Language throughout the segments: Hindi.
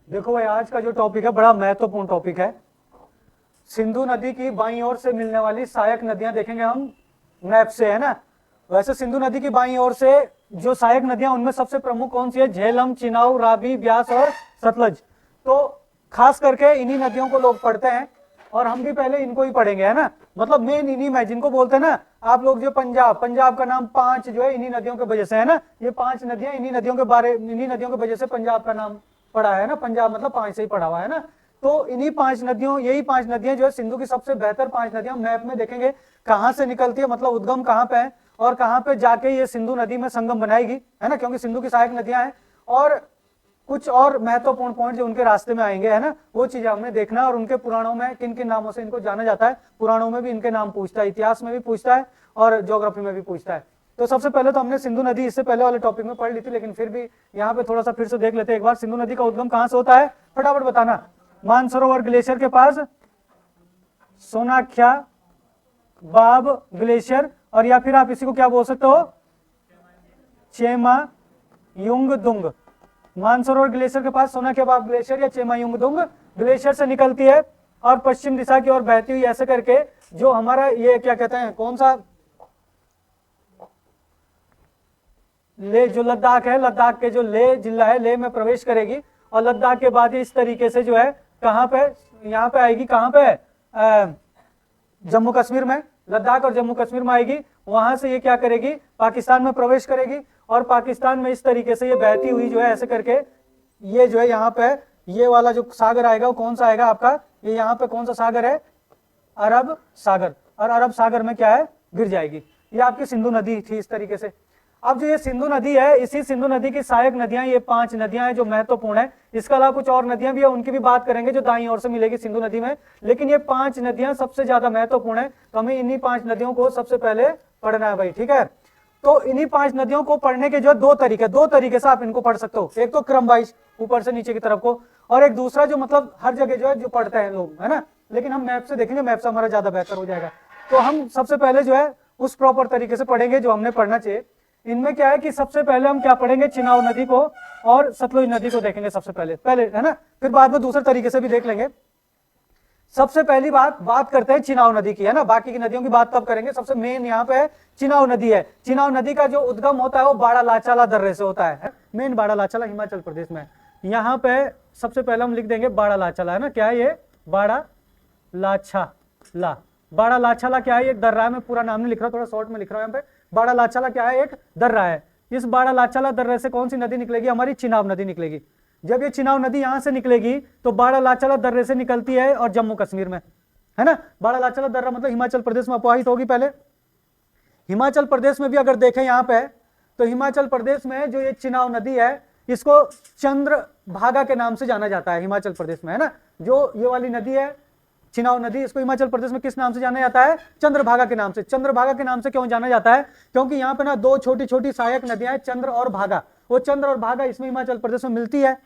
देखो भाई, आज का जो टॉपिक है बड़ा महत्वपूर्ण टॉपिक है। सिंधु नदी की बाईं ओर से मिलने वाली सहायक नदियां देखेंगे हम मैप से, है ना। वैसे सिंधु नदी की बाईं ओर से जो सहायक नदियां, उनमें सबसे प्रमुख कौन सी है? झेलम, चिनाब, रावी, ब्यास और सतलज। तो खास करके इन्हीं नदियों को लोग पढ़ते हैं और हम भी पहले इनको ही पढ़ेंगे, है ना। मतलब मेन इन्हीं में, जिनको बोलते हैं ना आप लोग, जो पंजाब का नाम 5 जो है इन्हीं नदियों की वजह से, है ना। ये 5 नदियां इन्हीं नदियों की वजह से पंजाब का नाम पड़ा है ना। पंजाब मतलब 5 से ही पड़ा हुआ है ना। तो इन्हीं 5 नदियों, यही 5 नदियां जो है सिंधु की सबसे बेहतर 5 नदियां, मैप में देखेंगे कहां से निकलती है, मतलब उद्गम कहां पे है और कहां पे जाके ये सिंधु नदी में संगम बनाएगी, है ना, क्योंकि सिंधु की सहायक नदियां हैं। और कुछ और महत्वपूर्ण पॉइंट जो उनके रास्ते में आएंगे, है ना, वो चीजें हमने देखना है। और उनके पुराणों में किन किन नामों से इनको जाना जाता है, पुराणों में भी इनके नाम पूछता है, इतिहास में भी पूछता है और ज्योग्राफी में भी पूछता है। तो सबसे पहले तो हमने सिंधु नदी इससे पहले वाले टॉपिक में पढ़ ली थी, लेकिन फिर भी यहाँ पे थोड़ा सा फिर से देख लेते हैं एक बार। सिंधु नदी का उद्गम कहां से होता है, फटाफट बताना। मानसरोवर ग्लेशियर के पास, सोनाख्या बाब ग्लेशियर, और या फिर आप इसी को क्या बोल सकते हो, चेमा युंगदुंग। मानसरोवर ग्लेशियर के पास सोनाख्या बाब ग्लेशियर या चेमा युंगदुंग ग्लेशियर से निकलती है और पश्चिम दिशा की ओर बहती हुई ऐसे करके जो हमारा ये क्या कहते हैं, कौन सा, ले, जो लद्दाख है, लद्दाख के जो ले जिला है, ले में प्रवेश करेगी और लद्दाख के बाद इस तरीके से जो है कहां पे, यहाँ पे आएगी, कहां पे, जम्मू कश्मीर में, लद्दाख और जम्मू कश्मीर में आएगी। वहां से ये क्या करेगी, पाकिस्तान में प्रवेश करेगी और पाकिस्तान में इस तरीके से ये बहती हुई जो है ऐसे करके, ये जो है यहाँ पे ये वाला जो सागर आएगा वो कौन सा आएगा आपका, ये यहाँ पे कौन सा सागर है, अरब सागर, और अरब सागर में क्या है, गिर जाएगी। ये आपकी सिंधु नदी थी इस तरीके से। अब जो ये सिंधु नदी है, इसी सिंधु नदी की सहायक नदियां, ये 5 नदियां हैं जो महत्वपूर्ण है। इसके अलावा कुछ और नदियां भी है, उनकी भी बात करेंगे जो दाईं ओर से मिलेगी सिंधु नदी में, लेकिन ये 5 नदियां सबसे ज्यादा महत्वपूर्ण है। तो हमें इन्हीं 5 नदियों को सबसे पहले पढ़ना है भाई, ठीक है। तो इन्हीं 5 नदियों को पढ़ने के जो दो तरीके से आप इनको पढ़ सकते हो। एक तो क्रम वाइज ऊपर से नीचे की तरफ को, और एक दूसरा जो मतलब हर जगह जो है जो पढ़ते हैं लोग, है ना। लेकिन हम मैप से देखेंगे, मैप से हमारा ज्यादा बेहतर हो जाएगा। तो हम सबसे पहले जो है उस प्रॉपर तरीके से पढ़ेंगे जो हमने पढ़ना चाहिए। इनमें क्या है कि सबसे पहले हम क्या पढ़ेंगे, चिनाब नदी को और सतलुज नदी को देखेंगे सबसे पहले, है ना। फिर बाद में दूसरे तरीके से भी देख लेंगे। सबसे पहली बात करते हैं चिनाब नदी की, है ना। बाकी की नदियों की बात तब करेंगे। सबसे मेन यहाँ पे चिनाब नदी है। चिनाब नदी का जो उद्गम होता है वो बाड़ा लाचाला दर्रे से होता है। मेन बाड़ा लाचाला हिमाचल प्रदेश में। यहाँ पे सबसे पहले हम लिख देंगे बाड़ा लाचाला, है ना। क्या है ये, बाड़ा लाछाला। बाड़ा लाछाला क्या है, एक दर्रा है। मैं पूरा नाम नहीं लिख रहा, थोड़ा शॉर्ट में लिख रहा हूँ यहाँ पे। बाड़ा लाचाला क्या है, एक दर्रा है। इस बाड़ा लाचाला दर्रे से कौन सी नदी निकलेगी, हमारी चिनाब नदी निकलेगी। जब ये चिनाब नदी यहां से निकलेगी तो बाड़ा लाचाला दर्रे से निकलती है और जम्मू कश्मीर में, है ना। बाड़ा लाचाला दर्रा मतलब हिमाचल प्रदेश में अपाहित होगी पहले। हिमाचल प्रदेश में भी अगर देखें यहाँ पे, तो हिमाचल प्रदेश में जो ये चिनाब नदी है इसको चंद्रभागा के नाम से जाना जाता है हिमाचल प्रदेश में, है ना। जो ये वाली नदी है चिनाब नदी, इसको हिमाचल प्रदेश में किस नाम से जाना जाता है, चंद्रभागा के नाम से। चंद्रभागा के नाम से क्यों जाना जाता है, क्योंकि यहाँ पे ना 2 छोटी छोटी सहायक नदियां हैं, चंद्र और भागा। वो चंद्र और भागा इसमें हिमाचल प्रदेश में मिलती है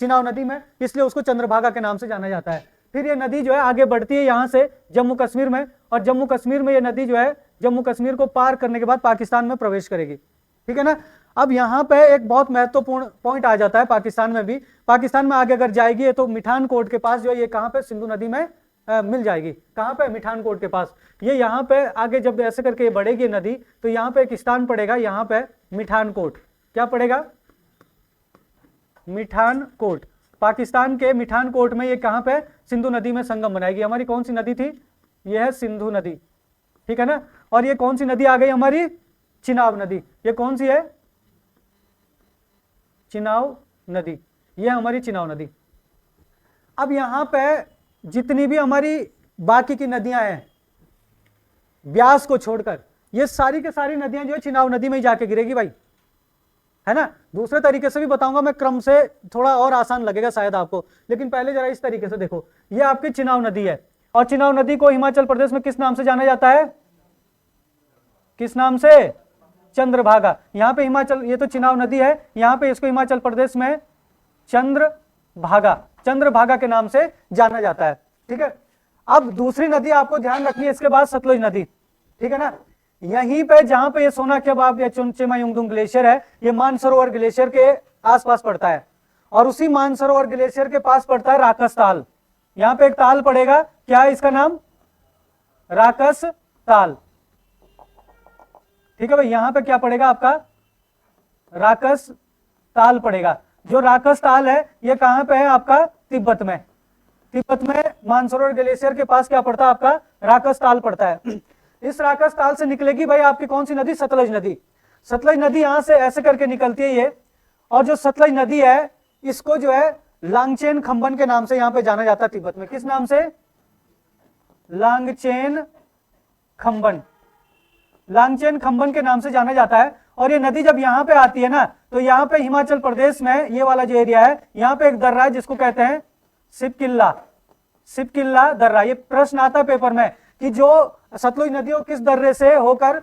चिनाब नदी में, इसलिए उसको चंद्रभागा के नाम से जाना जाता है। फिर ये नदी जो है आगे बढ़ती है यहाँ से जम्मू कश्मीर में, और जम्मू कश्मीर में ये नदी जो है जम्मू कश्मीर को पार करने के बाद पाकिस्तान में प्रवेश करेगी, ठीक है ना। अब यहाँ पे एक बहुत महत्वपूर्ण पॉइंट आ जाता है पाकिस्तान में भी। पाकिस्तान में आगे अगर जाएगी तो मिठानकोट के पास जो है ये कहाँ पे, सिंधु नदी में मिल जाएगी। कहां पे, मिठानकोट के पास। ये यहाँ पे आगे जब ऐसे करके ये बढ़ेगी नदी तो यहाँ पे एक स्थान पड़ेगा, यहाँ पे मिठानकोट। क्या पड़ेगा, मिठानकोट। पाकिस्तान के मिठानकोट में ये कहां पे, सिंधु नदी में संगम बनाएगी। हमारी कौन सी नदी थी, ये है सिंधु नदी, ठीक है ना। और ये कौन सी नदी आ गई हमारी, चिनाब नदी। ये कौन सी है, चिनाब नदी, ये हमारी चिनाब नदी। अब यहां पे जितनी भी हमारी बाकी की नदियां हैं ब्यास को छोड़कर, ये सारी के सारी नदियां जो है चिनाब नदी में ही जाके गिरेगी भाई, है ना। दूसरे तरीके से भी बताऊंगा मैं, क्रम से थोड़ा और आसान लगेगा शायद आपको, लेकिन पहले जरा इस तरीके से देखो। ये आपकी चिनाब नदी है और चिनाब नदी को हिमाचल प्रदेश में किस नाम से जाना जाता है, किस नाम से, चंद्रभागा। यहाँ पे हिमाचल, ये तो चिनाब नदी है, यहाँ पे इसको हिमाचल प्रदेश में चंद्रभागा के नाम से जाना जाता है, ठीक है। अब दूसरी नदी आपको ध्यान रखनी है इसके बाद, सतलुज नदी, ठीक है ना। यहीं पे जहां पे ये सोनाख्या बाब या चेमा युंगदुंग ग्लेशियर है, ये मानसरोवर ग्लेशियर के आसपास पड़ता है। और उसी मानसरोवर ग्लेशियर के पास पड़ता है राकस ताल। यहां पे एक ताल पड़ेगा, क्या है इसका नाम? राकस ताल। ठीक है भाई, यहां पे क्या पड़ेगा आपका? राकस ताल पड़ेगा। जो राकस ताल है ये कहां पे है आपका? तिब्बत में। तिब्बत में मानसरोवर ग्लेशियर के पास क्या पड़ता है आपका? राकस ताल पड़ता है। इस राकस ताल से निकलेगी भाई आपकी कौन सी नदी? सतलज नदी। सतलज नदी यहां से ऐसे करके निकलती है ये, और जो सतलज नदी है इसको जो है लांगचेन खंबन के नाम से यहां पे जाना जाता है तिब्बत में। किस नाम से? लांगचेन खंबन। लांगचेन खंबन के नाम से जाना जाता है। और ये नदी जब यहां पे आती है ना, तो यहां पे हिमाचल प्रदेश में ये वाला जो एरिया है, यहां पे एक दर्रा है जिसको कहते हैं सिपकिल्ला। सिपकिल्ला दर्रा। ये प्रश्न आता है पेपर में कि जो सतलुज नदी किस दर्रे से होकर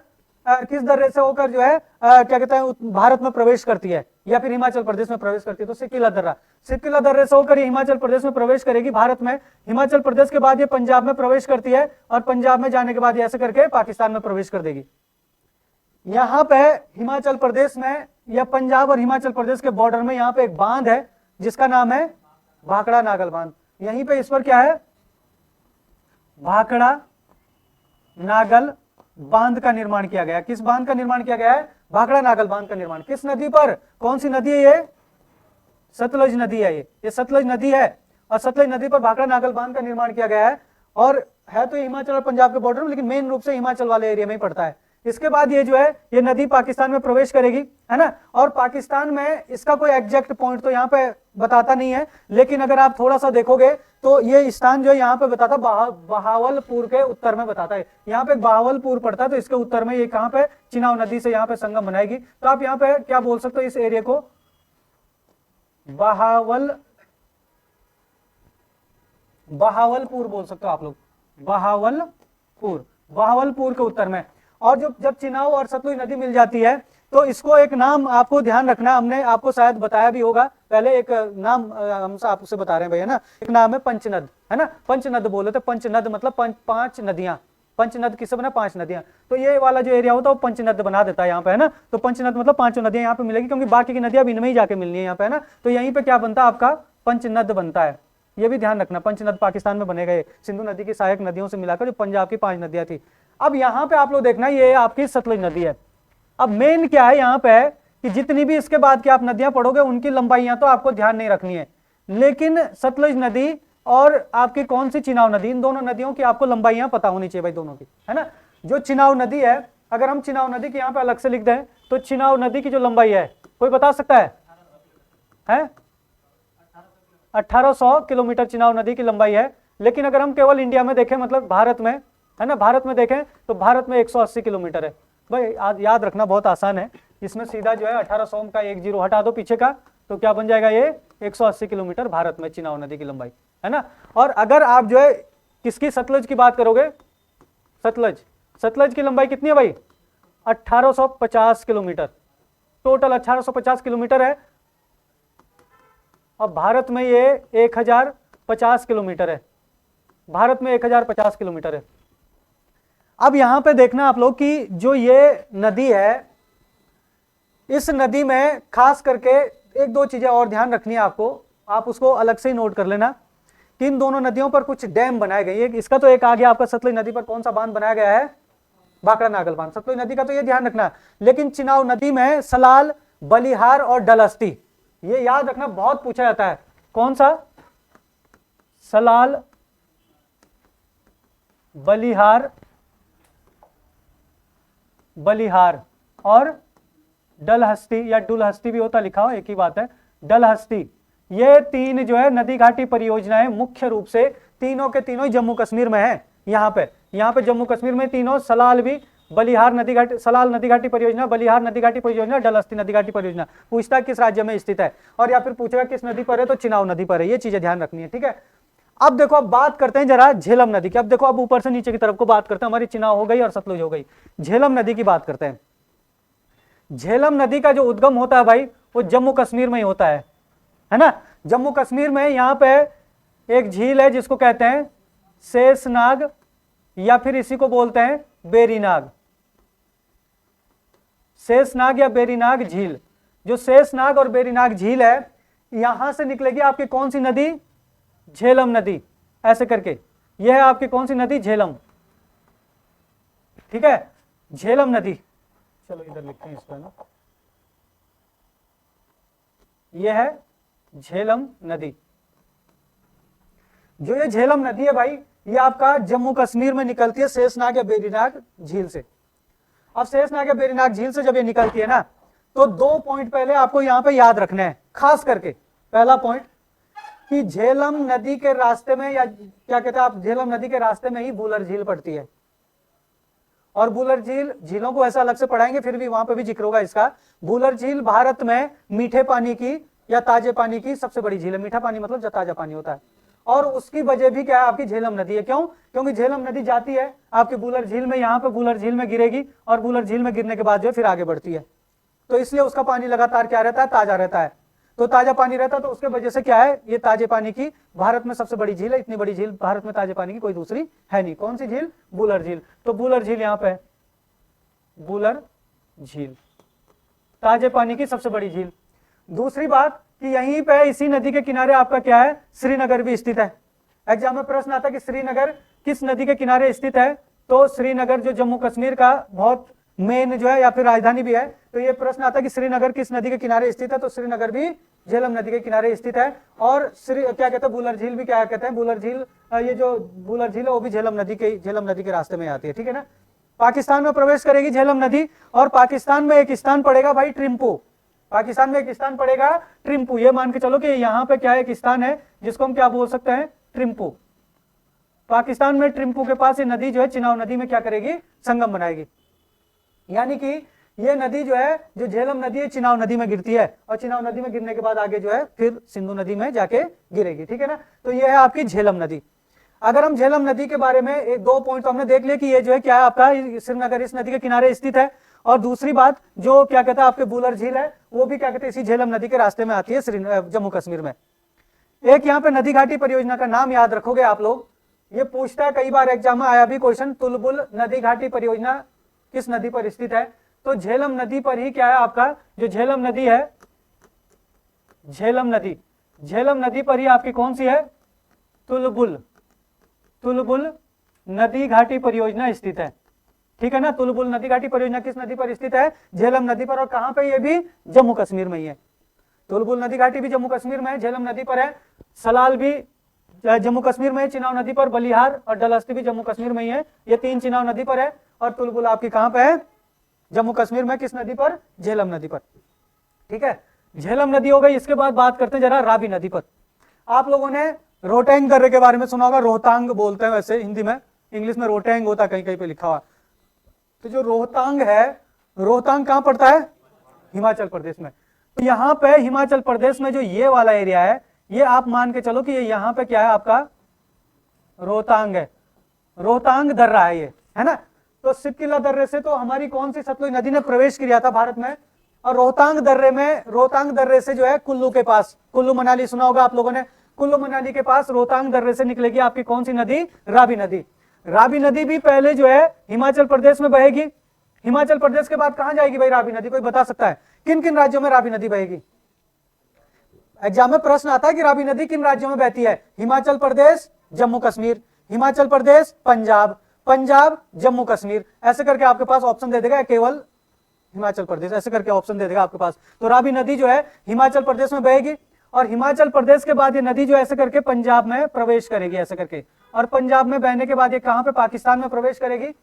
जो है क्या कहते हैं भारत में प्रवेश करती है या फिर हिमाचल प्रदेश में प्रवेश करती है? तो सिपकिल्ला दर्रा। सिपकिल्ला दर्रे से होकर ये हिमाचल प्रदेश में प्रवेश करेगी भारत में। हिमाचल प्रदेश के बाद ये पंजाब में प्रवेश करती है, और पंजाब में जाने के बाद ऐसे करके पाकिस्तान में प्रवेश कर देगी। यहां पे हिमाचल प्रदेश में या पंजाब और हिमाचल प्रदेश के बॉर्डर में यहां पे एक बांध है जिसका नाम है भाखड़ा नागल बांध। यहीं पे इस पर क्या है? भाखड़ा नागल बांध का निर्माण किया गया। किस बांध का निर्माण किया गया है? भाखड़ा नागल बांध का निर्माण। किस नदी पर? कौन सी नदी है ये? सतलज नदी है। ये सतलज नदी है, और सतलज नदी पर भाखड़ा नागल बांध का निर्माण किया गया है। और है तो हिमाचल और पंजाब के बॉर्डर में, लेकिन मेन रूप से हिमाचल वाले एरिया में ही पड़ता है। इसके बाद ये जो है ये नदी पाकिस्तान में प्रवेश करेगी, है ना। और पाकिस्तान में इसका कोई एग्जैक्ट पॉइंट तो यहाँ पे बताता नहीं है, लेकिन अगर आप थोड़ा सा देखोगे तो ये स्थान जो है यहाँ पे बताता बहावलपुर के उत्तर में बताता है। यहाँ पे बहावलपुर पड़ता है, तो इसके उत्तर में ये कहाँ पे? चिनाव नदी से यहाँ पे संगम बनाएगी। तो आप यहाँ पे क्या बोल सकते हो? इस एरिया को बहावलपुर बोल सकते हो आप लोग। बहावलपुर के उत्तर में। और जब चिनाव और सतलुज नदी मिल जाती है तो इसको एक नाम आपको ध्यान रखना, हमने आपको शायद बताया भी होगा पहले। एक नाम हम आपसे बता रहे हैं भैया ना, एक नाम है पंचनद, है ना। पंचनद बोले तो पंचनद मतलब पांच नदियां। पंचनद किससे बना? 5 नदियां। तो ये वाला जो एरिया होता है वो पंचनद बना देता है यहाँ पे, है ना। तो पंचनद मतलब 5 नदियां यहाँ पे मिलेगी, क्योंकि बाकी की नदियां इनमें ही जाके मिलनी है यहाँ पे, है ना। तो यहीं पे क्या बनता है आपका? पंचनद बनता है। ये भी ध्यान रखना, पंचनद पाकिस्तान में बने गए, सिंधु नदी की सहायक नदियों से मिलाकर जो पंजाब की 5 नदियां थी। अब यहाँ पे आप लोग देखना, ये आपकी सतलुज नदी है। अब मेन क्या है यहाँ पे कि जितनी भी इसके बाद की आप नदियां पढ़ोगे उनकी लंबाइयां तो आपको ध्यान नहीं रखनी है, लेकिन सतलुज नदी और आपकी कौन सी? चिनाव नदी। इन दोनों नदियों की आपको लंबाइयां पता होनी चाहिए भाई, दोनों की, है ना। जो चिनाव नदी है, अगर हम चिनाव नदी की यहाँ पे अलग से लिख दें तो चिनाव नदी की जो लंबाई है, कोई बता सकता है? 1800 किलोमीटर चिनाव नदी की लंबाई है। लेकिन अगर हम केवल इंडिया में देखें, मतलब भारत में, है ना, भारत में देखें तो भारत में 180 किलोमीटर है। भाई याद रखना बहुत आसान है, इसमें सीधा जो है 1800 का 1 0 हटा दो पीछे का, तो क्या बन जाएगा? ये 180 किलोमीटर भारत में चिनाव नदी की लंबाई, है ना। और अगर आप जो है किसकी? सतलज की बात करोगे, सतलज की लंबाई कितनी है भाई? 1850 किलोमीटर। टोटल 1850 किलोमीटर है, और भारत में ये 1050 किलोमीटर है। भारत में 1050 किलोमीटर है। अब यहां पे देखना आप लोग कि जो ये नदी है, इस नदी में खास करके 1-2 चीजें और ध्यान रखनी है आपको, आप उसको अलग से ही नोट कर लेना कि इन दोनों नदियों पर कुछ डैम बनाए गए। इसका तो एक आ गया आपका, सतलुज नदी पर कौन सा बांध बनाया गया है? भाखड़ा नागल बांध। सतलुज नदी का तो ये ध्यान रखना, लेकिन चिनाव नदी में सलाल, बलिहार और डलहस्ती, ये याद रखना, बहुत पूछा जाता है। कौन सा? सलाल, बलिहार और डलहस्ती, या डुलहस्ती भी होता, लिखा हो एक ही बात है, डलहस्ती। ये 3 जो है नदी घाटी परियोजनाएं मुख्य रूप से तीनों के तीनों जम्मू कश्मीर में है। यहाँ पे जम्मू कश्मीर में तीनों, सलाल भी, बलिहार नदी घाटी, सलाल नदी घाटी परियोजना, बलिहार नदी घाटी परियोजना, डलहस्ती नदी घाटी परियोजना। पूछता किस राज्य में स्थित है, और या फिर पूछेगा किस नदी पर है, तो चिनाव नदी पर है। ये चीजें ध्यान रखनी है, ठीक है। अब देखो, अब बात करते हैं जरा झेलम नदी की। अब देखो, अब ऊपर से नीचे की तरफ को बात करते हैं, हमारी चिनाव हो गई और सतलुज हो गई, झेलम नदी की बात करते हैं। झेलम नदी का जो उद्गम होता है भाई, वो जम्मू कश्मीर में ही होता है ना। जम्मू कश्मीर में यहाँ पे एक झील है जिसको कहते हैं शेषनाग, या फिर इसी को बोलते हैं बेरीनाग। शेषनाग या बेरीनाग झील। जो शेषनाग और बेरीनाग झील है, यहां से निकलेगी आपकी कौन सी नदी, झेलम नदी, ऐसे करके। यह है आपकी कौन सी नदी, झेलम, ठीक है, झेलम नदी। चलो इधर लिखते हैं इसका ना, यह है झेलम नदी। जो ये झेलम नदी है भाई, ये आपका जम्मू कश्मीर में निकलती है शेषनाग या वेरीनाग झील से। अब शेषनाग या वेरीनाग झील से जब ये निकलती है ना, तो 2 पॉइंट पहले आपको यहां पे याद रखने हैं खास करके। पहला पॉइंट कि झेलम नदी के रास्ते में, या क्या कहते हैं आप, झेलम नदी के रास्ते में ही बुलर झील पड़ती है। और बुलर झील, झीलों को ऐसा अलग से पढ़ाएंगे, फिर भी वहां पे भी जिक्र होगा इसका। बुलर झील भारत में मीठे पानी की या ताजे पानी की सबसे बड़ी झील है। मीठा पानी मतलब जो ताजा पानी होता है। और उसकी वजह भी क्या है, आपकी झेलम नदी है। क्यों? क्योंकि झेलम नदी जाती है आपकी बुलर झील में, यहाँ पे बुलर झील में गिरेगी, और बुलर झील में गिरने के बाद जो फिर आगे बढ़ती है। तो इसलिए उसका पानी लगातार क्या रहता है, ताजा रहता है। तो ताजा पानी रहता है, तो उसके वजह से क्या है, ये ताजे पानी की भारत में सबसे बड़ी झील है। इतनी बड़ी झील भारत में ताजे पानी की कोई दूसरी है नहीं। कौन सी झील? बुलर झील। तो बुलर झील यहाँ पे, बुलर झील ताजे पानी की सबसे बड़ी झील। दूसरी बात कि यहीं पे इसी नदी के किनारे आपका क्या है, श्रीनगर भी स्थित है। एग्जाम में प्रश्न आता है कि श्रीनगर किस नदी के किनारे स्थित है। तो श्रीनगर जो जम्मू कश्मीर का बहुत मेन जो है या फिर राजधानी भी है, तो ये प्रश्न आता है कि श्रीनगर किस नदी के किनारे स्थित है। तो श्रीनगर भी झेलम नदी के किनारे स्थित है। और क्या कहते हैं, बुलर झील भी क्या कहते हैं, बुलर झील, ये जो बुलर झील है वो भी झेलम नदी के रास्ते में आती है, ठीक है ना। पाकिस्तान में प्रवेश करेगी झेलम नदी, और पाकिस्तान में एक स्थान पड़ेगा भाई ट्रिम्पू। पाकिस्तान में एक स्थान पड़ेगा ट्रिम्पू। ये मान के चलो कि यहाँ पे क्या एक स्थान है जिसको हम क्या बोल सकते हैं, ट्रिम्पू। पाकिस्तान में ट्रिम्पू के पास ये नदी जो है चिनाब नदी में क्या करेगी, संगम बनाएगी। यानी कि ये नदी जो है, जो झेलम नदी है, चिनाब नदी में गिरती है, और चिनाब नदी में गिरने के बाद आगे जो है फिर सिंधु नदी में जाके गिरेगी, ठीक है ना। तो ये है आपकी झेलम नदी। अगर हम झेलम नदी के बारे में एक 2 पॉइंट तो हमने देख लिया कि ये जो है क्या है आपका, श्रीनगर इस नदी के किनारे स्थित है। और दूसरी बात जो क्या कहता है आपके बुलर झील है, वो भी क्या कहते हैं इसी झेलम नदी के रास्ते में आती है जम्मू कश्मीर में। एक यहाँ पे नदी घाटी परियोजना का नाम याद रखोगे आप लोग, ये पूछता है कई बार एग्जाम में आया भी क्वेश्चन, तुलबुल नदी घाटी परियोजना किस नदी पर स्थित है। तो झेलम नदी पर ही क्या है आपका, जो झेलम नदी है, झेलम नदी पर ही आपकी कौन सी है, तुलबुल नदी घाटी परियोजना स्थित है, ठीक है ना। तुलबुल नदी घाटी परियोजना किस नदी पर स्थित है, झेलम नदी पर। और कहां पे, ये भी जम्मू कश्मीर में ही है। तुलबुल नदी घाटी भी जम्मू कश्मीर में है, झेलम नदी पर है। सलाल भी जम्मू कश्मीर में है, चिनाब नदी पर। बलिहार और डलहस्ती भी जम्मू कश्मीर में ही है। ये 3 चिनाब नदी पर है। और तुलबुल आपकी कहां पे है, जम्मू कश्मीर में। किस नदी पर, झेलम नदी पर, ठीक है। झेलम नदी हो गई। इसके बाद बात करते हैं जरा रावी नदी पर। आप लोगों ने रोहतांग दर्रे के बारे में सुना होगा, रोहतांग बोलते हैं वैसे हिंदी में, इंग्लिश में रोहतांग होता है, कहीं कहीं पे लिखा हुआ। तो जो रोहतांग है, रोहतांग कहां पड़ता है, हिमाचल प्रदेश में। तो यहाँ पे हिमाचल प्रदेश में जो ये वाला एरिया है, ये आप मान के चलो कि ये यहाँ पे क्या है आपका, रोहतांग है। रोहतांग दर्रा है ये, है ना। तो सिपकिला दर्रे से तो हमारी कौन सी सतलुज नदी ने प्रवेश किया था भारत में। और रोहतांग दर्रे से जो है कुल्लू के पास, कुल्लू मनाली सुना होगा आप लोगों ने, कुल्लू मनाली के पास रोहतांग दर्रे से निकलेगी आपकी कौन सी नदी, रावी नदी। रावी नदी भी पहले जो है हिमाचल प्रदेश में बहेगी। हिमाचल प्रदेश के बाद कहां जाएगी भाई रावी नदी, कोई बता सकता है किन किन राज्यों में रावी नदी बहेगी। एग्जाम में प्रश्न आता है कि रावी नदी किन राज्यों में बहती है, हिमाचल प्रदेश, जम्मू कश्मीर, हिमाचल प्रदेश, पंजाब, पंजाब, जम्मू कश्मीर, ऐसे करके आपके पास ऑप्शन दे देगा, केवल हिमाचल प्रदेश, ऐसे करके ऑप्शन दे देगा आपके पास। तो रावी नदी जो है हिमाचल प्रदेश में बहेगी, और हिमाचल प्रदेश के बाद ये नदी जो ऐसे करके पंजाब में प्रवेश करेगी, ऐसे करके। और पंजाब में बहने के बाद ये कहां पे, पाकिस्तान में प्रवेश करेगी।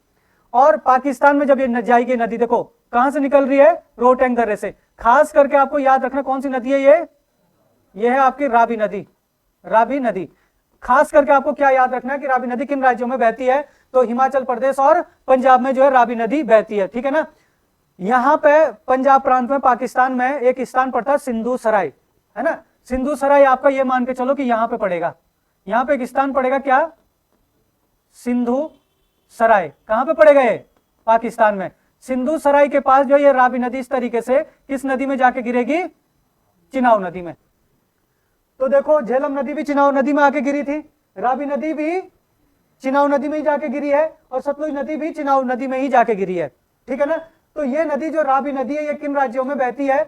और पाकिस्तान में जब ये जाएगी नदी, देखो कहां से निकल रही है, रोहतांग दर्रे से। खास करके आपको याद रखना कौन सी नदी है ये है आपकी रावी नदी। रावी नदी खास करके आपको क्या याद रखना है कि रावी नदी किन राज्यों में बहती है, तो हिमाचल प्रदेश और पंजाब में जो है रावी नदी बहती है, ठीक है ना। यहां पे पंजाब प्रांत में, पाकिस्तान में एक स्थान पड़ता है सिंधु सराय, है ना। सिंधु सराय आपका ये मान के चलो कि यहां पे पड़ेगा, यहां पे एक स्थान पड़ेगा क्या, सिंधु सराय। कहां पे पड़ेगा ये, पाकिस्तान में। सिंधु सराय के पास जो ये रावी नदी इस तरीके से किस नदी में जाके गिरेगी, चिनाब नदी में। तो देखो झेलम नदी भी चिनाब नदी में आके गिरी थी, रावी नदी भी चिनाब नदी में ही जाके गिरी है, और सतलुज नदी भी चिनाब नदी में ही जाके गिरी है, ठीक है ना। तो ये नदी जो रावी नदी है, ये किन राज्यों में बहती है,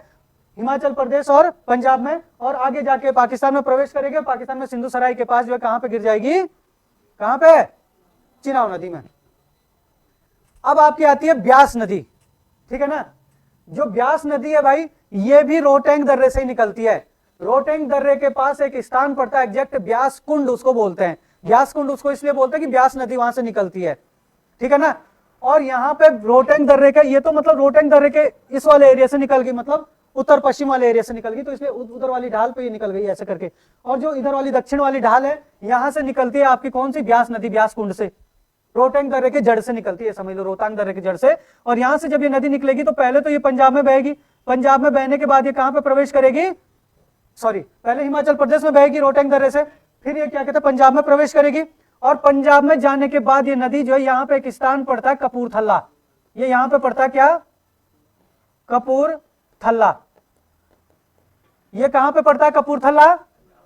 हिमाचल प्रदेश और पंजाब में, और आगे जाके पाकिस्तान में प्रवेश करेगी। पाकिस्तान में सिंधु सराय के पास जो है कहां पे गिर जाएगी, कहां पे, चिनाब नदी में। अब आपकी आती है ब्यास नदी, ठीक है ना। जो ब्यास नदी है भाई, ये भी रोहतांग दर्रे से ही निकलती है। रोहतांग दर्रे के पास एक स्थान पड़ता है एग्जैक्ट, ब्यास कुंड उसको बोलते हैं। ब्यास कुंड उसको इसलिए बोलते हैं कि ब्यास नदी वहां से निकलती है, ठीक है ना। और यहाँ पे रोहतांग दर्रे का, ये तो मतलब रोहतांग दर्रे के इस वाले एरिया से निकल गई, मतलब उत्तर पश्चिम वाले एरिया से निकल गई, तो इसलिए उधर वाली ढाल पे ये निकल गई ऐसे करके। और जो इधर वाली दक्षिण वाली ढाल है, यहां से निकलती है आपकी कौन सी, ब्यास नदी, ब्यास कुंड से, रोहतांग दर्रे के जड़ से निकलती है, समझ लो रोहतांग दर्रे के जड़ से। और यहां से जब ये नदी निकलेगी तो पहले तो ये पंजाब में बहेगी, पंजाब में बहने के बाद ये कहां पे प्रवेश करेगी, सॉरी पहले हिमाचल प्रदेश में बहेगी रोहतांग दर्रे से, फिर ये क्या कहते हैं पंजाब में प्रवेश करेगी। और पंजाब में जाने के बाद ये नदी जो है यहां पे एक स्थान पड़ता है कपूरथला, ये यहां पे पड़ता है क्या, कपूरथला। ये कहां पे पड़ता है कपूरथला,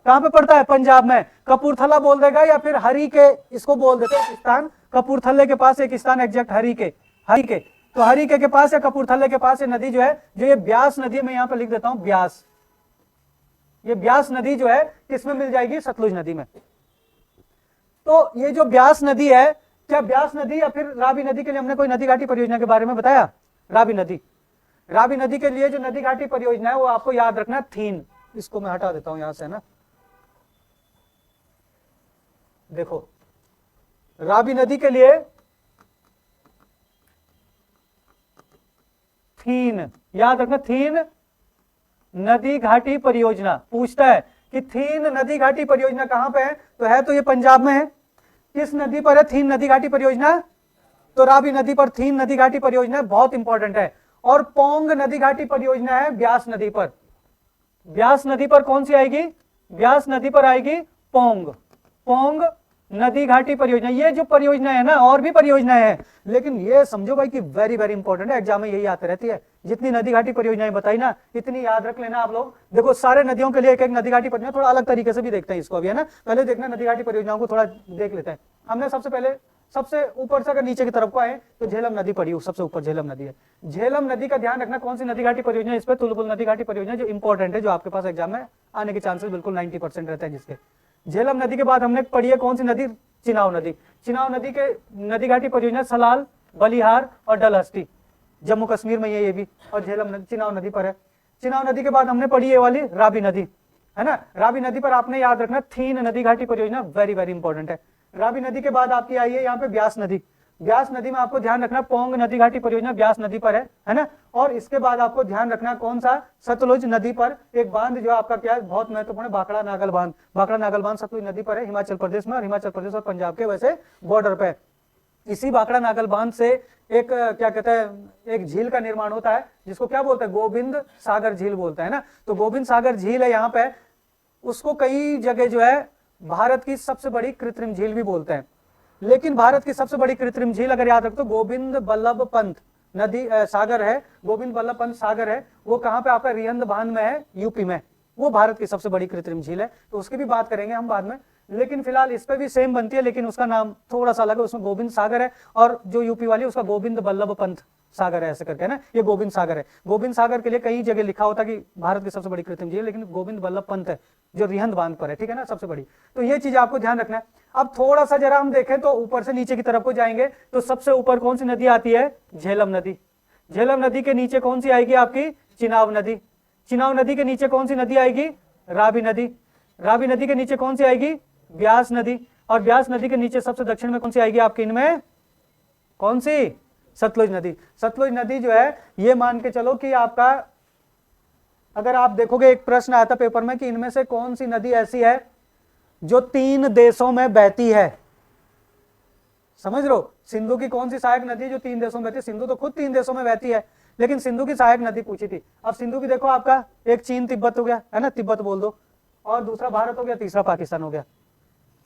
कहां पे पड़ता है, पंजाब में। कपूरथला बोल देगा या फिर हरी के, इसको बोल देते हैं स्थान, कपूरथले के पास एक स्थान एग्जैक्ट हरी के, हरी के, तो हरी के पास या कपूरथले के पास ये नदी जो है, जो ये ब्यास नदी है, मैं यहां पे लिख देता हूं ब्यास। ये ब्यास नदी जो है किसमें मिल जाएगी, सतलुज नदी में। तो ये जो ब्यास नदी है, क्या ब्यास नदी या फिर रावी नदी के लिए हमने कोई नदी घाटी परियोजना के बारे में बताया, रावी नदी, रावी नदी के लिए जो नदी घाटी परियोजना है वो आपको याद रखना थीन, इसको मैं हटा देता हूं यहां से, है ना। देखो रावी नदी के लिए थीन, याद रखना थीन नदी घाटी परियोजना। पूछता है कि थीन नदी घाटी परियोजना कहां पे है, तो है तो ये पंजाब में है। किस नदी पर है थीन नदी घाटी परियोजना, तो रावी नदी पर थीन नदी घाटी परियोजना बहुत इंपॉर्टेंट है। और पोंग नदी घाटी परियोजना है ब्यास नदी पर, ब्यास नदी पर कौन सी आएगी, ब्यास नदी पर आएगी पोंग, पोंग नदी घाटी परियोजना। ये जो परियोजना है ना, और भी परियोजनाएं हैं, लेकिन ये समझो भाई कि वेरी वेरी इंपॉर्टेंट है, एग्जाम में यही आती रहती है। जितनी नदी घाटी परियोजनाएं बताई ना, इतनी याद रख लेना आप लोग। देखो सारे नदियों के लिए एक एक नदी घाटी परियोजना, थोड़ा अलग तरीके से भी देखते हैं इसको अभी, है ना। पहले देखना नदी घाटी परियोजनाओं को थोड़ा देख लेते हैं। हमने सबसे पहले सबसे ऊपर से अगर नीचे की तरफ को आए तो झेलम नदी पड़ी, सबसे ऊपर झेलम नदी है। झेलम नदी का ध्यान रखना, कौन सी नदी घाटी परियोजना, इस पर तुलबुल नदी घाटी परियोजना जो इंपॉर्टेंट है, जो आपके पास एग्जाम में आने के चांसेस बिल्कुल 90% रहते हैं जिसके। झेलम नदी के बाद हमने पढ़ी है कौन सी नदी, चिनाव नदी। चिनाव नदी के नदी घाटी परियोजना सलाल, बलिहार और डलहस्ती, जम्मू कश्मीर में ये भी, और झेलम नदी चिनाव नदी पर है। चिनाव नदी के बाद हमने पढ़ी ये वाली रावी नदी, है ना। रावी नदी पर आपने याद रखना थीन नदी घाटी परियोजना, वेरी वेरी इंपॉर्टेंट है। रावी नदी के बाद आपकी आई है यहाँ पे ब्यास नदी। ब्यास नदी में आपको ध्यान रखना पोंग नदी घाटी परियोजना ब्यास नदी पर है ना। और इसके बाद आपको ध्यान रखना कौन सा, सतलुज नदी पर एक बांध जो आपका क्या है बहुत महत्वपूर्ण है, भाखड़ा नागल बांध। भाखड़ा नागल बांध सतलुज नदी पर है, हिमाचल प्रदेश में, और हिमाचल प्रदेश और पंजाब के वैसे बॉर्डर पे। इसी भाखड़ा नागल बांध से एक क्या कहते हैं, एक झील का निर्माण होता है जिसको क्या बोलते हैं, गोविंद सागर झील बोलते हैं ना। तो गोविंद सागर झील है यहाँ पे, उसको कई जगह जो है भारत की सबसे बड़ी कृत्रिम झील भी बोलते हैं। लेकिन भारत की सबसे बड़ी कृत्रिम झील अगर याद रखो तो गोविंद बल्लभ पंत नदी सागर है, गोविंद बल्लभ पंत सागर है, वो कहां पे आपका रिहंद बांध में है, यूपी में। वो भारत की सबसे बड़ी कृत्रिम झील है, तो उसकी भी बात करेंगे हम बाद में। लेकिन फिलहाल इस पे भी सेम बनती है, लेकिन उसका नाम थोड़ा सा अलग है, उसमें गोविंद सागर है, और जो यूपी वाली उसका गोविंद बल्लभ पंत सागर है, ऐसे करके ना। ये गोविंद सागर है। गोविंद सागर के लिए कई जगह लिखा होता कि भारत की सबसे बड़ी कृत्रिम झील, लेकिन गोविंद बल्लभ पंत है जो रिहंद बांध पर है, ठीक है ना, सबसे बड़ी। तो ये चीज आपको ध्यान रखना है। अब थोड़ा सा जरा हम देखें तो ऊपर से नीचे की तरफ को जाएंगे तो सबसे ऊपर कौन सी नदी आती है, झेलम नदी। झेलम नदी के नीचे कौन सी आएगी आपकी, चिनाब नदी। चिनाब नदी के नीचे कौन सी नदी आएगी, रावी नदी। रावी नदी के नीचे कौन सी आएगी, ब्यास नदी। और ब्यास नदी के नीचे सबसे दक्षिण में कौन सी आएगी आपकी, इनमें कौन सी, सतलुज नदी। सतलुज नदी जो है ये मान के चलो कि आपका, अगर आप देखोगे एक प्रश्न आता पेपर में कि इनमें से कौन सी नदी ऐसी है जो 3 देशों में बहती है, समझ लो। सिंधु की कौन सी सहायक नदी जो 3 देशों में बहती है, सिंधु तो खुद 3 देशों में बहती है, लेकिन सिंधु की सहायक नदी पूछी थी। अब सिंधु भी देखो आपका एक चीन तिब्बत हो गया, है ना, तिब्बत बोल दो, और दूसरा भारत हो गया, तीसरा पाकिस्तान हो गया।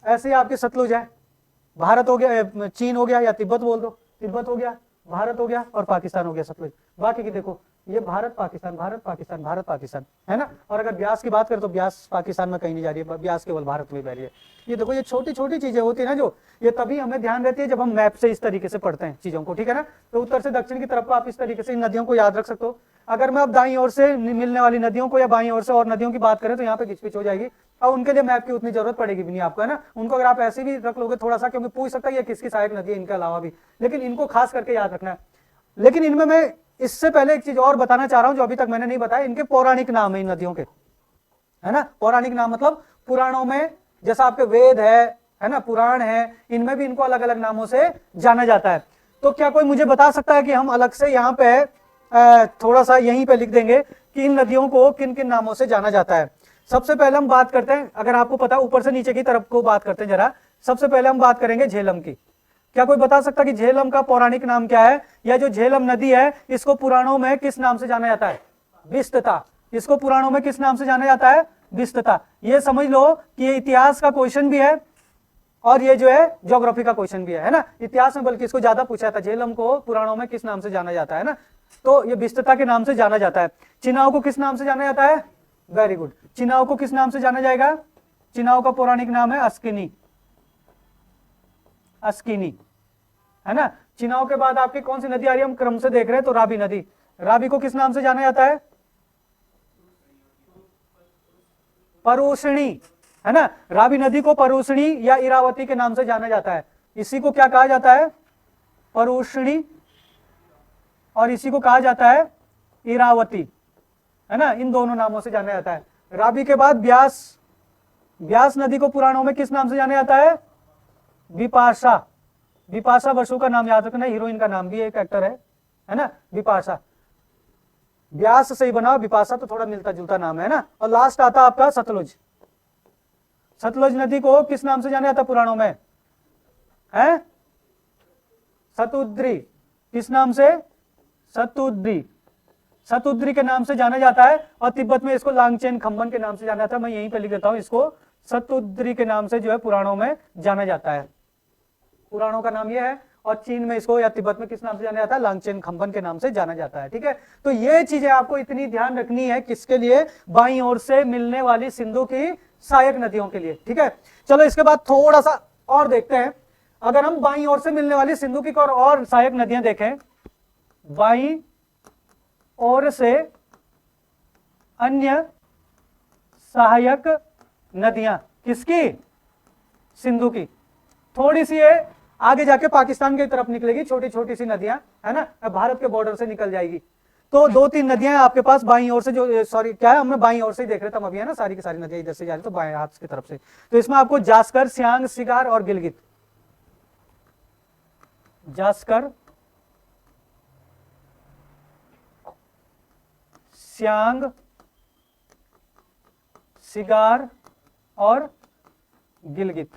ऐसे ही आपकी सतलुज है, भारत हो गया, चीन हो गया, या तिब्बत बोल दो, तिब्बत हो गया, भारत हो गया, और पाकिस्तान हो गया सतलुज। बाकी की देखो ये भारत पाकिस्तान, भारत पाकिस्तान, भारत पाकिस्तान, है ना। और अगर ब्यास की बात करें तो ब्यास पाकिस्तान में कहीं नहीं जा रही है, ब्यास केवल भारत में बह रही है। ये देखो ये छोटी छोटी चीजें होती है ना, जो ये तभी हमें ध्यान रहती है जब हम मैप से इस तरीके से पढ़ते हैं चीजों को, ठीक है ना। तो उत्तर से दक्षिण की तरफ को आप इस तरीके से इन नदियों को याद रख सकते हो। अगर मैं अब दाईं ओर से मिलने वाली नदियों को या बाईं ओर से और नदियों की बात करें तो यहाँ पे घिचपिच हो जाएगी, और उनके लिए मैप की उतनी जरूरत पड़ेगी भी नहीं आपको, है ना। उनको अगर आप ऐसे भी रख लोगे थोड़ा सा, क्योंकि पूछ सकता है ये किसकी सहायक नदी है इनके अलावा भी, लेकिन इनको खास करके याद रखना है। लेकिन इनमें मैं इससे पहले एक चीज और बताना चाह रहा हूं जो अभी तक मैंने नहीं बताया, इनके पौराणिक नाम है इन नदियों के, है ना। पौराणिक नाम मतलब पुराणों में, जैसा आपके वेद है ना, पुराण है, इनमें भी इनको अलग अलग नामों से जाना जाता है। तो क्या कोई मुझे बता सकता है कि हम अलग से यहाँ पे थोड़ा सा यहीं पे लिख देंगे कि इन नदियों को किन किन नामों से जाना जाता है। सबसे पहले हम बात करते हैं, अगर आपको पता है ऊपर से नीचे की तरफ को बात करते हैं जरा। सबसे पहले हम बात करेंगे झेलम की। क्या कोई बता सकता कि झेलम का पौराणिक नाम क्या है, या जो झेलम नदी है इसको पुराणों में किस नाम से जाना जाता है? विस्तता। इसको पुराणों में किस नाम से जाना जाता है? विस्तता। ये समझ लो कि ये इतिहास का क्वेश्चन भी है और ये जो है ज्योग्राफी का क्वेश्चन भी है ना। इतिहास में बल्कि इसको ज्यादा पूछा था, झेलम को पुराणों में किस नाम से जाना जाता है ना, तो ये विस्तता के नाम से जाना जाता है। चिनाव को किस नाम से जाना जाता है? Very good. चिनाव को किस नाम से जाना जाएगा? चिनाव का पौराणिक नाम है अस्किनी, अस्किनी, है ना। चिनाव के बाद आपकी कौन सी नदी आ रही है, हम क्रम से देख रहे हैं, तो रावी नदी। रावी को किस नाम से जाना जाता है? परुषणी, है ना। रावी नदी को परुषणी या इरावती के नाम से जाना जाता है। इसी को क्या कहा जाता है? परुषणी, और इसी को कहा जाता है इरावती, है ना। इन दोनों नामों से जाना जाता है। रावी के बाद व्यास, व्यास नदी को पुराणों में किस नाम से जाना जाता है? विपाशा। विपाशा बसु का नाम याद रखना, हीरोइन का नाम भी एक एक्टर है ना, विपाशा। व्यास से ही बना, विपाशा तो थोड़ा मिलता जुलता नाम है ना। और लास्ट आता आपका सतलुज। सतलुज नदी को किस नाम से जाना जाता पुराणों में? है सतुद्री। किस नाम से? सतुद्री। सतुद्री के नाम से जाना जाता है, और तिब्बत में इसको लांगचेन खंबन के नाम से जाना जाता है। मैं यहीं पे लिख देता हूं, इसको सतुद्री के नाम से जो है पुराणों में जाना जाता है। पुराणों का नाम यह है, और चीन में इसको या तिब्बत में किस नाम से जाना जाता है? लांगचेन खंबन के नाम से जाना जाता है। ठीक है, तो ये चीजें आपको इतनी ध्यान रखनी है, किसके लिए? बाईं ओर से मिलने वाली सिंधु की सहायक नदियों के लिए। ठीक है, चलो इसके बाद थोड़ा सा और देखते हैं। अगर हम बाईं ओर से मिलने वाली सिंधु की और सहायक नदियां देखें, बाईं ओर से अन्य सहायक नदियां किसकी? सिंधु की। थोड़ी सी ये आगे जाके पाकिस्तान की तरफ निकलेगी, छोटी छोटी सी नदियां, है ना, भारत के बॉर्डर से निकल जाएगी। तो दो तीन नदियां आपके पास बाईं ओर से, जो सॉरी क्या है, हमने बाईं ओर से ही देख रहे थे हम अभी, है ना, सारी की सारी नदियां इधर से जा रही, तो बाएं हाथ की तरफ से। तो इसमें आपको जास्कर, सियांग, सिगार और गिलगित। जास्कर, सियांग, सिगार और गिलगित,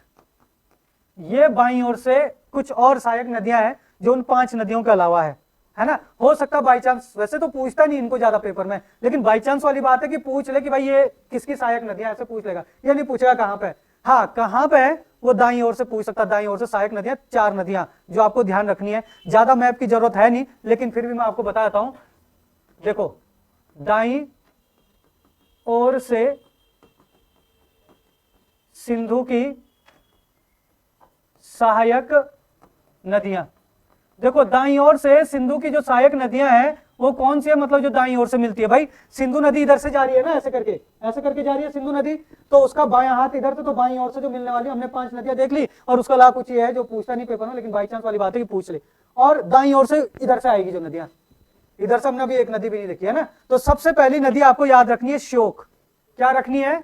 ये बाईं ओर से कुछ और सहायक नदियां हैं जो उन 5 नदियों के अलावा है ना। हो सकता बाई चांस, वैसे तो पूछता नहीं इनको ज्यादा पेपर में, लेकिन बाई चांस वाली बात है कि पूछ ले कि भाई ये किसकी सहायक नदियां, ऐसे पूछ लेगा। ये नहीं पूछेगा कहां पे, हाँ कहां पे है वो दाईं ओर से पूछ सकता। दाईं ओर से सहायक नदियां 4 नदियां जो आपको ध्यान रखनी है। ज्यादा मैप की जरूरत है नहीं, लेकिन फिर भी मैं आपको बताता हूं। देखो, दाईं ओर से सिंधु की सहायक नदियां, देखो दाईं ओर से सिंधु की जो सहायक नदियां हैं वो कौन सी है, मतलब जो दाईं ओर से मिलती है। भाई सिंधु नदी इधर से जा रही है ना, ऐसे करके जा रही है सिंधु नदी, तो उसका बायां हाथ इधर से, तो बाईं ओर से जो मिलने वाली, हमने 5 नदियां देख ली। और उसका लाभ कुछ ये है जो पूछता नहीं पेपर में, लेकिन बाई चांस वाली बात है कि पूछ ले। और दाईं ओर से इधर से आएगी जो नदियां, इधर से हमने अभी एक नदी भी नहीं देखी है ना। तो सबसे पहली नदी आपको याद रखनी है श्योक। क्या रखनी है?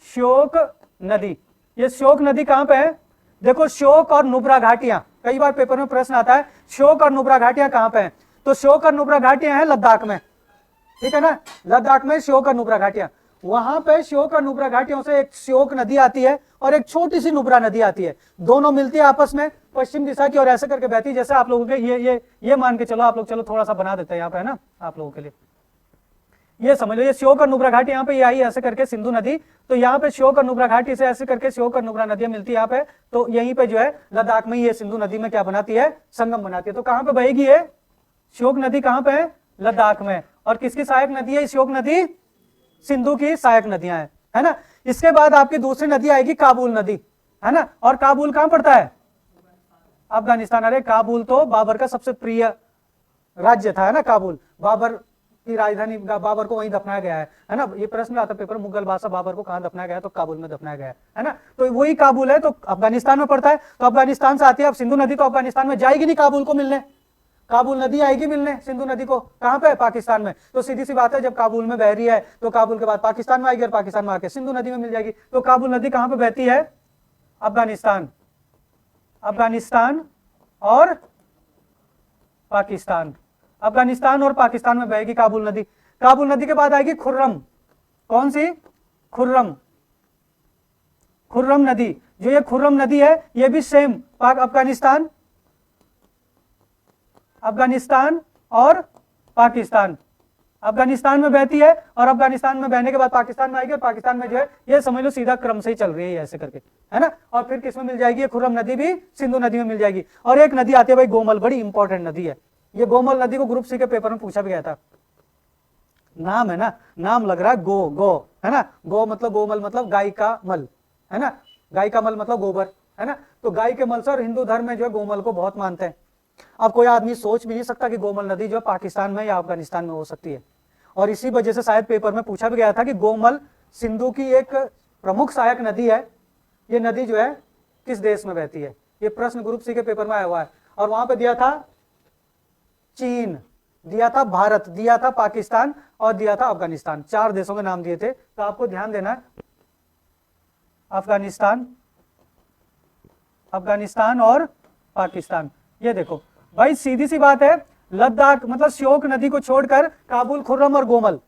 श्योक नदी। ये श्योक नदी कहां पे है? देखो, श्योक और नुब्रा घाटियां, कई बार पेपर में प्रश्न आता है श्योक और नुब्रा घाटियां कहां पे हैं। तो श्योक और नुब्रा घाटियां हैं लद्दाख में, ठीक है ना, लद्दाख में श्योक और नुब्रा घाटियां। वहां पे श्योक और नुब्रा घाटियों से एक श्योक नदी आती है और एक छोटी सी नुब्रा नदी आती है। दोनों मिलती है आपस में पश्चिम दिशा की, और ऐसे करके बहती। जैसे आप लोगों के ये मान के चलो, आप लोग चलो थोड़ा सा बना देते हैं यहाँ पे, है ना, आप लोगों के लिए ये समझ लो। ये श्योक और नुब्रा घाटी यहाँ पे आई ऐसे करके सिंधु नदी, तो यहाँ पे श्योक और नुब्रा घाटी से ऐसे करके श्योक और नुब्रा नदियां मिलती है यहाँ पे। तो यहीं पे जो है लद्दाख में ये सिंधु नदी में क्या बनाती है? संगम बनाती है। तो कहां पे बहेगी ये श्योक नदी? कहां पे है? लद्दाख में। और किसकी सहायक नदी है श्योक नदी? सिंधु की सहायक नदियां है ना। इसके बाद आपकी दूसरी नदी आएगी काबुल नदी, है ना। और काबुल कहां पड़ता है? अफगानिस्तान। अरे काबुल तो बाबर का सबसे प्रिय राज्य था, है ना काबुल। बाबर की राजधानी, बाबर को वहीं दफनाया गया है ना। ये प्रश्न में आता पेपर, मुगल बादशाह बाबर को कहां दफनाया गया है, तो काबुल में दफनाया गया है ना। तो वही काबुल है, तो अफगानिस्तान में पड़ता है, तो अफगानिस्तान से आती है। अब सिंधु नदी तो अफगानिस्तान में जाएगी नहीं काबुल को मिलने, काबुल नदी आएगी मिलने सिंधु नदी को, कहां पे, पाकिस्तान में। तो सीधी सी बात है, जब काबुल में बह रही है तो काबुल के बाद पाकिस्तान में आएगी, और पाकिस्तान में आके सिंधु नदी में मिल जाएगी। तो काबुल नदी कहां पे बहती है, अफगानिस्तान, अफगानिस्तान और पाकिस्तान, अफगानिस्तान और पाकिस्तान में बहेगी काबुल नदी। काबुल नदी के बाद आएगी खुर्रम, कौन सी, खुर्रम, खुर्रम नदी। जो ये खुर्रम नदी है, ये भी सेम पाक अफगानिस्तान, अफगानिस्तान और पाकिस्तान, अफगानिस्तान में बहती है, और अफगानिस्तान में बहने के बाद पाकिस्तान में आएगी, और पाकिस्तान में जो है ये समझ लो सीधा क्रम से ही चल रही है ऐसे करके, है ना। और फिर किसमें मिल जाएगी, ये खुर्रम नदी भी सिंधु नदी में मिल जाएगी। और एक नदी आती है भाई गोमल, बड़ी इंपॉर्टेंट नदी है ये। गोमल नदी को ग्रुप सी के पेपर में पूछा भी गया था। नाम है ना, नाम लग रहा है गो, गो है ना, गो मतलब गोमल मतलब गाय का मल, है ना, गाय का मल मतलब गोबर, है ना। तो गाय के मल से, और हिंदू धर्म में जो है गोमल को बहुत मानते हैं। अब कोई आदमी सोच भी नहीं सकता कि गोमल नदी जो पाकिस्तान में या अफगानिस्तान में हो सकती है। और इसी वजह से शायद पेपर में पूछा भी गया था कि गोमल सिंधु की एक प्रमुख सहायक नदी है, ये नदी जो है किस देश में बहती है। ये प्रश्न ग्रुप सी के पेपर में आया हुआ है। और वहां पे दिया था चीन, दिया था भारत, दिया था पाकिस्तान, और दिया था अफगानिस्तान। 4 देशों के नाम दिए थे। तो आपको ध्यान देना है, अफगानिस्तान, अफगानिस्तान और पाकिस्तान। ये देखो भाई, सीधी सी बात है, लद्दाख मतलब श्योक नदी को छोड़कर काबुल, खुर्रम और गोमल,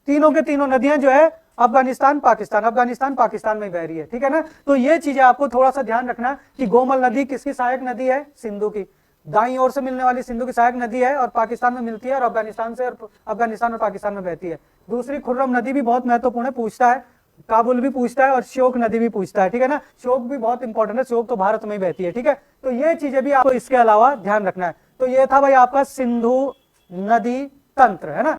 तीनों के तीनों नदियां जो है अफगानिस्तान पाकिस्तान, अफगानिस्तान पाकिस्तान में बह रही है, ठीक है ना। तो ये चीजें आपको थोड़ा सा ध्यान रखना कि गोमल नदी किसकी सहायक नदी है, सिंधु की, दाईं ओर से मिलने वाली सिंधु की सहायक नदी है, और पाकिस्तान में मिलती है, और अफगानिस्तान से, और अफगानिस्तान और पाकिस्तान में बहती है। दूसरी खुर्रम नदी भी बहुत महत्वपूर्ण है, पूछता है, काबुल भी पूछता है, और श्योक नदी भी पूछता है, ठीक है ना। श्योक भी बहुत इंपॉर्टेंट है, श्योक तो भारत में ही बहती है, ठीक है। तो ये चीजें भी आपको इसके अलावा ध्यान रखना है। तो ये था भाई आपका सिंधु नदी तंत्र, है ना।